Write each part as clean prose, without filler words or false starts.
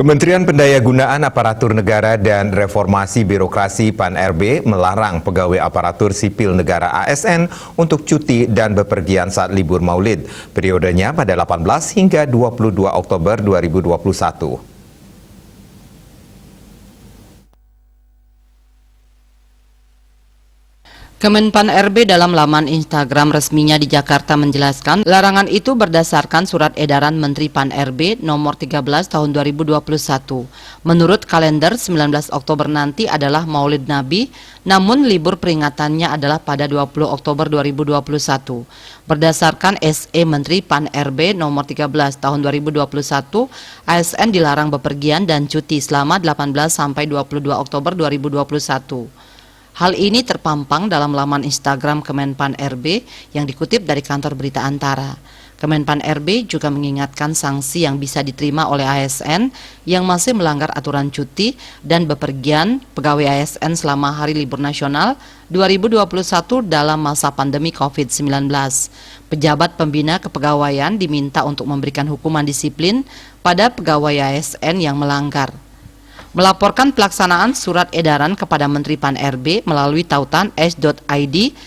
Kementerian Pendayagunaan Aparatur Negara dan Reformasi Birokrasi (PAN-RB) melarang pegawai aparatur sipil negara (ASN) untuk cuti dan bepergian saat libur Maulid. Periodenya pada 18 hingga 22 Oktober 2021. Kemenpan-RB dalam laman Instagram resminya di Jakarta menjelaskan larangan itu berdasarkan surat edaran Menteri Pan-RB nomor 13 tahun 2021. Menurut kalender 19 Oktober nanti adalah Maulid Nabi, namun libur peringatannya adalah pada 20 Oktober 2021. Berdasarkan SE Menteri Pan-RB nomor 13 tahun 2021, ASN dilarang bepergian dan cuti selama 18 sampai 22 Oktober 2021. Hal ini terpampang dalam laman Instagram Kemenpan-RB yang dikutip dari kantor berita Antara. Kemenpan-RB juga mengingatkan sanksi yang bisa diterima oleh ASN yang masih melanggar aturan cuti dan bepergian pegawai ASN selama Hari Libur Nasional 2021 dalam masa pandemi COVID-19. Pejabat pembina kepegawaian diminta untuk memberikan hukuman disiplin pada pegawai ASN yang melanggar. Melaporkan pelaksanaan surat edaran kepada Menteri Pan-RB melalui tautan s.id/larangan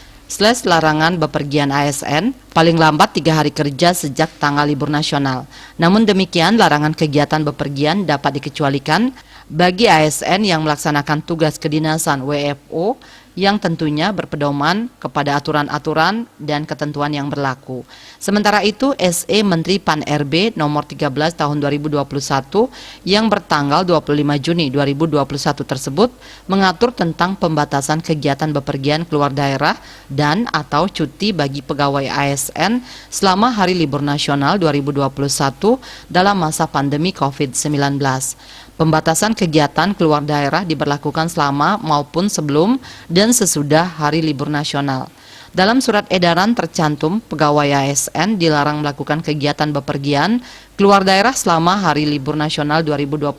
bepergian ASN paling lambat 3 hari kerja sejak tanggal libur nasional. Namun demikian, larangan kegiatan bepergian dapat dikecualikan bagi ASN yang melaksanakan tugas kedinasan WFO yang tentunya berpedoman kepada aturan-aturan dan ketentuan yang berlaku. Sementara itu, SE Menteri Pan-RB nomor 13 tahun 2021 yang bertanggal 25 Juni 2021 tersebut mengatur tentang pembatasan kegiatan bepergian keluar daerah dan atau cuti bagi pegawai ASN selama Hari Libur Nasional 2021 dalam masa pandemi COVID-19. Pembatasan kegiatan keluar daerah diberlakukan selama maupun sebelum dan sesudah Hari Libur Nasional. Dalam surat edaran tercantum pegawai ASN dilarang melakukan kegiatan bepergian keluar daerah selama Hari Libur Nasional 2021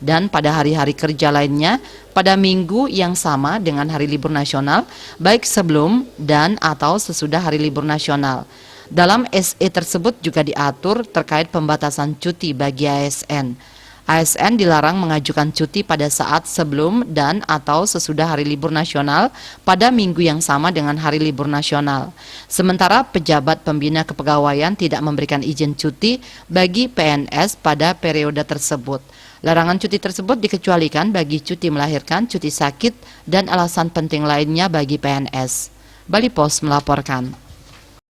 dan pada hari-hari kerja lainnya pada minggu yang sama dengan Hari Libur Nasional, baik sebelum dan atau sesudah Hari Libur Nasional. Dalam SE tersebut juga diatur terkait pembatasan cuti bagi ASN. ASN dilarang mengajukan cuti pada saat sebelum dan atau sesudah Hari Libur Nasional pada minggu yang sama dengan Hari Libur Nasional. Sementara pejabat pembina kepegawaian tidak memberikan izin cuti bagi PNS pada periode tersebut. Larangan cuti tersebut dikecualikan bagi cuti melahirkan, cuti sakit, dan alasan penting lainnya bagi PNS. Bali Pos melaporkan.